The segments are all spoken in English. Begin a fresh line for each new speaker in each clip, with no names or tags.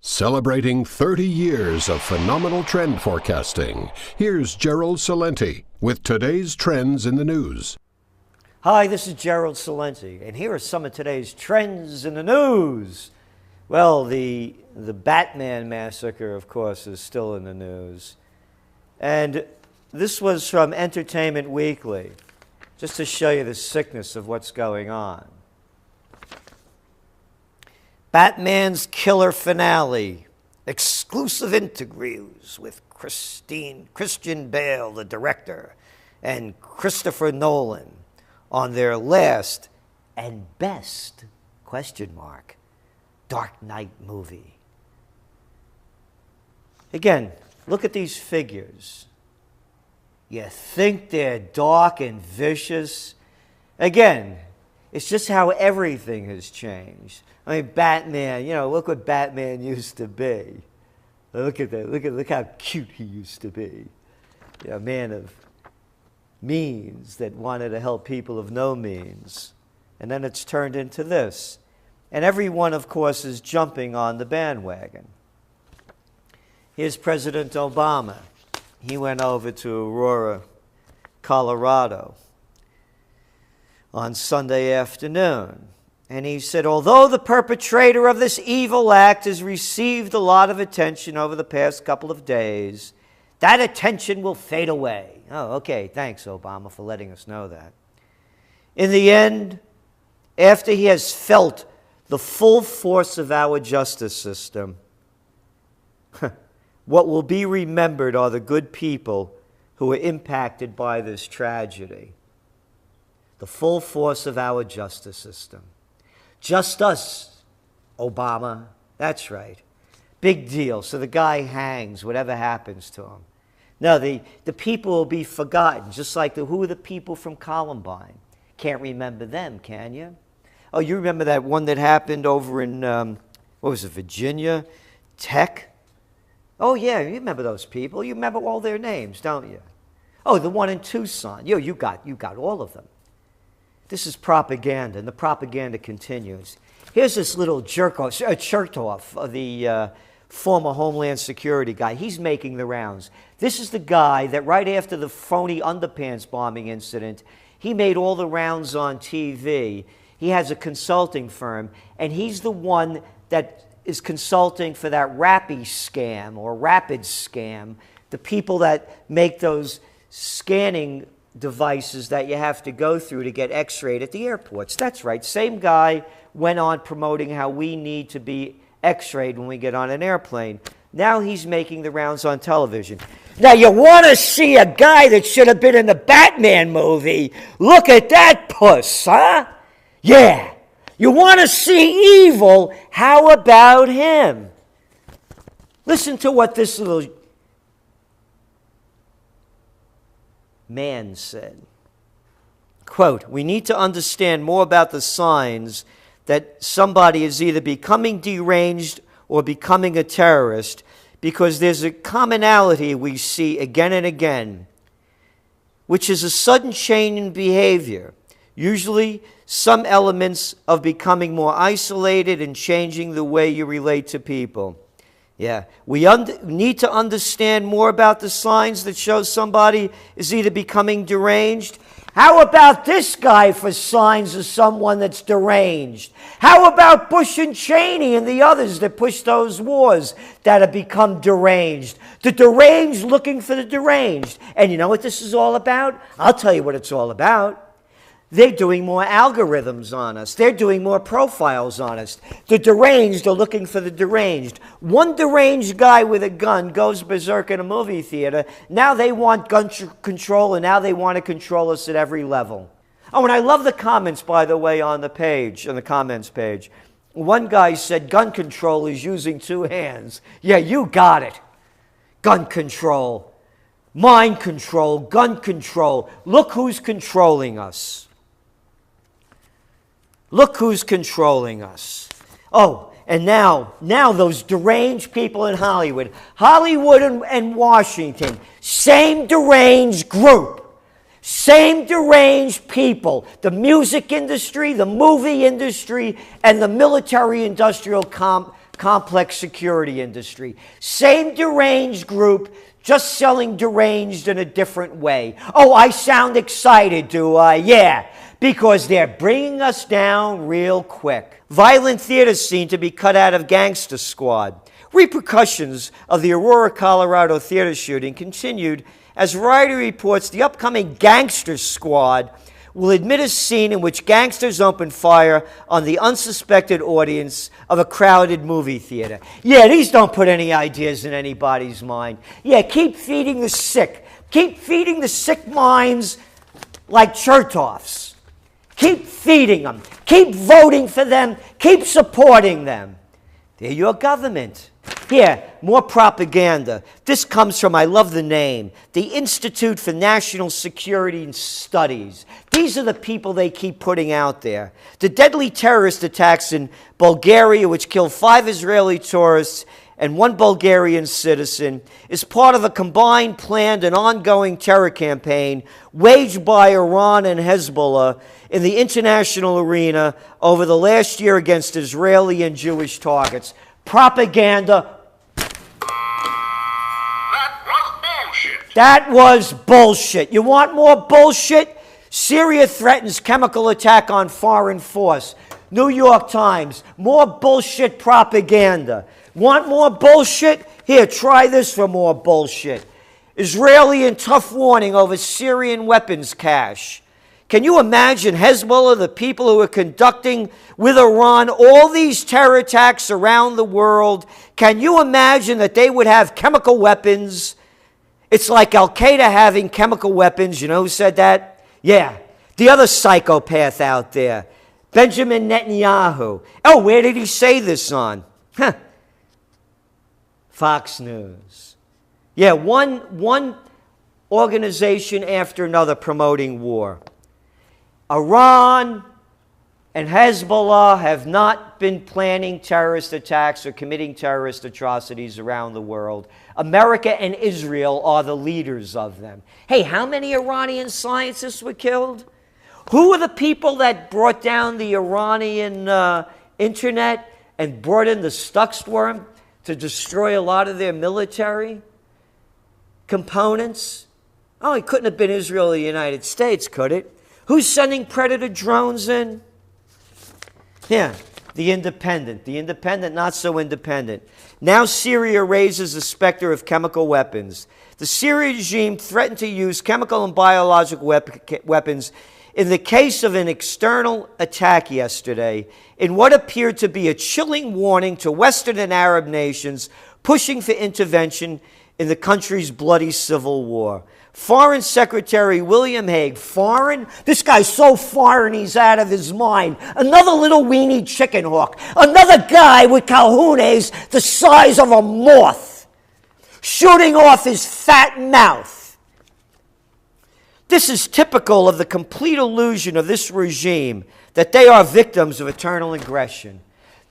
Celebrating 30 years of phenomenal trend forecasting, here's Gerald Celente with today's trends in the news.
Hi, this is Gerald Celente, and here are some of today's trends in the news. Well, the Batman massacre, of course, is still in the news. And this was from Entertainment Weekly, just to show you the sickness of what's going on. Batman's killer finale. Exclusive interviews with Christian Bale, the director, and Christopher Nolan on their last and best, Dark Knight movie. Again, look at these figures. You think they're dark and vicious? Again, it's just how everything has changed. I mean, Batman, look what Batman used to be. Look at that. Look how cute he used to be. A man of means that wanted to help people of no means. And then it's turned into this. And everyone, of course, is jumping on the bandwagon. Here's President Obama. He went over to Aurora, Colorado on Sunday afternoon. And he said, although the perpetrator of this evil act has received a lot of attention over the past couple of days, that attention will fade away. Oh, okay, thanks, Obama, for letting us know that. In the end, after he has felt the full force of our justice system, what will be remembered are the good people who were impacted by this tragedy. The full force of our justice system. Just us, Obama. That's right. Big deal. So the guy hangs, whatever happens to him. No, the people will be forgotten, just like who are the people from Columbine? Can't remember them, can you? Oh, you remember that one that happened over in, Virginia Tech? Oh, yeah, you remember those people. You remember all their names, don't you? Oh, the one in Tucson. You got all of them. This is propaganda, and the propaganda continues. Here's this little Chertoff, the former Homeland Security guy. He's making the rounds. This is the guy that right after the phony underpants bombing incident, he made all the rounds on TV. He has a consulting firm, and he's the one that is consulting for that Rapid scam, the people that make those scanning devices that you have to go through to get x-rayed at the airports. That's right. Same guy went on promoting how we need to be x-rayed when we get on an airplane. Now he's making the rounds on television. Now you want to see a guy that should have been in the Batman movie? Look at that puss, huh? Yeah. You want to see evil? How about him? Listen to what this little man said. Quote, we need to understand more about the signs that somebody is either becoming deranged or becoming a terrorist, because there's a commonality we see again and again, which is a sudden change in behavior, usually some elements of becoming more isolated and changing the way you relate to people. Yeah, we need to understand more about the signs that show somebody is either becoming deranged. How about this guy for signs of someone that's deranged? How about Bush and Cheney and the others that push those wars that have become deranged? The deranged looking for the deranged. And you know what this is all about? I'll tell you what it's all about. They're doing more algorithms on us. They're doing more profiles on us. The deranged are looking for the deranged. One deranged guy with a gun goes berserk in a movie theater. Now they want gun control, and now they want to control us at every level. Oh, and I love the comments, by the way, on the comments page. One guy said gun control is using two hands. Yeah, you got it. Gun control. Mind control. Gun control. Look who's controlling us. Look who's controlling us. Oh, and now those deranged people in Hollywood. Hollywood and Washington, same deranged group. Same deranged people. The music industry, the movie industry, and the military-industrial complex security industry. Same deranged group, just selling deranged in a different way. Oh, I sound excited, do I? Yeah, because they're bringing us down real quick. Violent theater scene to be cut out of Gangster Squad. Repercussions of the Aurora, Colorado theater shooting continued as Variety reports the upcoming Gangster Squad will admit a scene in which gangsters open fire on the unsuspected audience of a crowded movie theater. Yeah, these don't put any ideas in anybody's mind. Yeah, keep feeding the sick. Keep feeding the sick minds like Chertoffs. Keep feeding them. Keep voting for them. Keep supporting them. They're your government. Here, more propaganda. This comes from, I love the name, the Institute for National Security and Studies. These are the people they keep putting out there. The deadly terrorist attacks in Bulgaria, which killed 5 Israeli tourists and 1 Bulgarian citizen, is part of a combined, planned, and ongoing terror campaign waged by Iran and Hezbollah in the international arena over the last year against Israeli and Jewish targets. Propaganda. That was bullshit. You want more bullshit? Syria threatens chemical attack on foreign force. New York Times, more bullshit propaganda. Want more bullshit? Here, try this for more bullshit. Israeli in tough warning over Syrian weapons cache. Can you imagine Hezbollah, the people who are conducting with Iran all these terror attacks around the world? Can you imagine that they would have chemical weapons? It's like Al-Qaeda having chemical weapons. You know who said that? Yeah, the other psychopath out there, Benjamin Netanyahu. Oh, where did he say this on? Huh. Fox News. Yeah, one organization after another promoting war. Iran and Hezbollah have not been planning terrorist attacks or committing terrorist atrocities around the world. America and Israel are the leaders of them. Hey, how many Iranian scientists were killed? Who are the people that brought down the Iranian internet and brought in the Stuxworm to destroy a lot of their military components? Oh, it couldn't have been Israel or the United States, could it? Who's sending Predator drones in? Yeah, the Independent. The Independent, not so independent. Now Syria raises the specter of chemical weapons. The Syrian regime threatened to use chemical and biological weapons in the case of an external attack yesterday, in what appeared to be a chilling warning to Western and Arab nations pushing for intervention in the country's bloody civil war. Foreign Secretary William Hague, foreign? This guy's so foreign he's out of his mind. Another little weenie chicken hawk. Another guy with cojones the size of a moth, shooting off his fat mouth. This is typical of the complete illusion of this regime that they are victims of eternal aggression.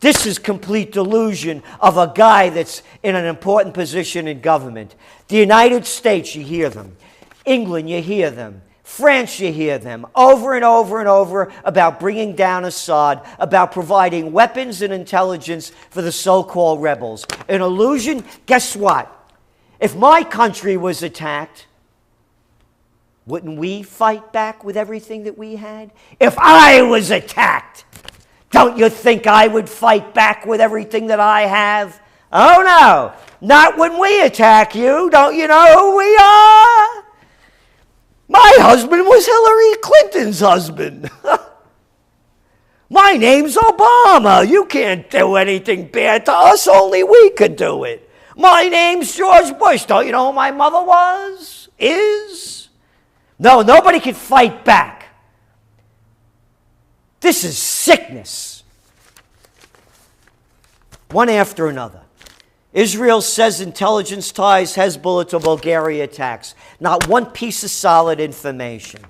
This is complete delusion of a guy that's in an important position in government. The United States, you hear them. England, you hear them. France, you hear them. Over and over and over about bringing down Assad, about providing weapons and intelligence for the so-called rebels. An illusion? Guess what? If my country was attacked, wouldn't we fight back with everything that we had? If I was attacked, don't you think I would fight back with everything that I have? Oh no, not when we attack you. Don't you know who we are? My husband was Hillary Clinton's husband. My name's Obama. You can't do anything bad to us, only we could do it. My name's George Bush. Don't you know who my mother was? Is? No, nobody can fight back. This is sickness. One after another. Israel says intelligence ties Hezbollah to Bulgaria attacks. Not one piece of solid information.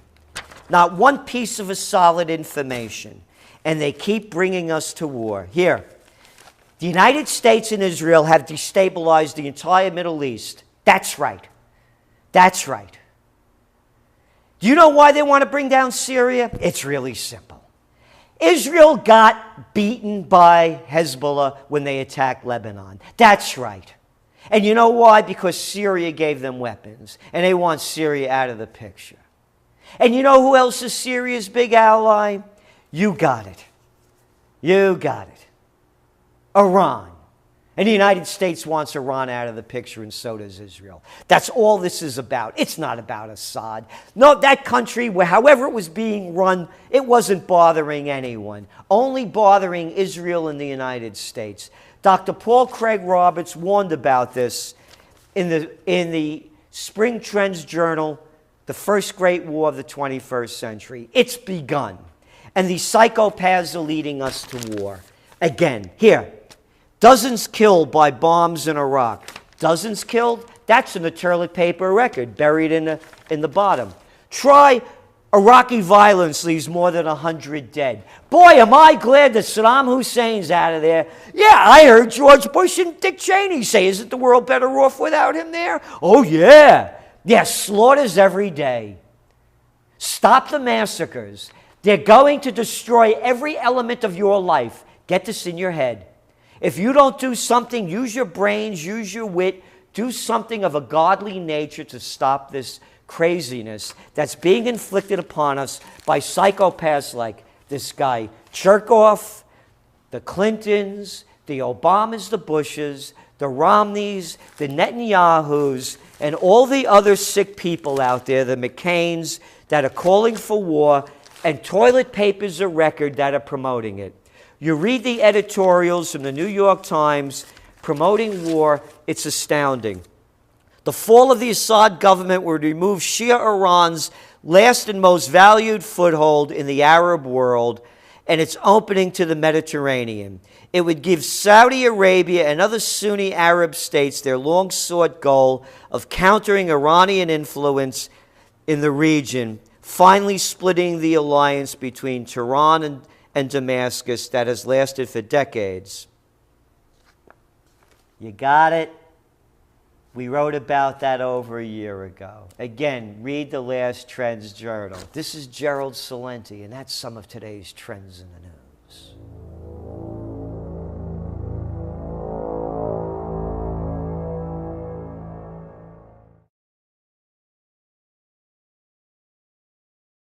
Not one piece of a solid information. And they keep bringing us to war. Here, the United States and Israel have destabilized the entire Middle East. That's right. That's right. Do you know why they want to bring down Syria? It's really simple. Israel got beaten by Hezbollah when they attacked Lebanon. That's right. And you know why? Because Syria gave them weapons, and they want Syria out of the picture. And you know who else is Syria's big ally? You got it. You got it. Iran. And the United States wants Iran out of the picture, and so does Israel. That's all this is about. It's not about Assad. No, that country, however it was being run, it wasn't bothering anyone. Only bothering Israel and the United States. Dr. Paul Craig Roberts warned about this in the Spring Trends Journal, The First Great War of the 21st Century. It's begun. And these psychopaths are leading us to war. Again, here. Dozens killed by bombs in Iraq. Dozens killed? That's in the toilet paper record, buried in the bottom. Try Iraqi violence leaves more than 100 dead. Boy, am I glad that Saddam Hussein's out of there. Yeah, I heard George Bush and Dick Cheney say, isn't the world better off without him there? Oh, yeah. Yeah, slaughters every day. Stop the massacres. They're going to destroy every element of your life. Get this in your head. If you don't do something, use your brains, use your wit, do something of a godly nature to stop this craziness that's being inflicted upon us by psychopaths like this guy Chertoff, the Clintons, the Obamas, the Bushes, the Romneys, the Netanyahus, and all the other sick people out there, the McCains, that are calling for war, and toilet paper's a record that are promoting it. You read the editorials from the New York Times promoting war, it's astounding. The fall of the Assad government would remove Shia Iran's last and most valued foothold in the Arab world and its opening to the Mediterranean. It would give Saudi Arabia and other Sunni Arab states their long-sought goal of countering Iranian influence in the region, finally splitting the alliance between Tehran and Damascus that has lasted for decades. You got it? We wrote about that over a year ago. Again, read the last Trends Journal. This is Gerald Celente, and that's some of today's trends in the news.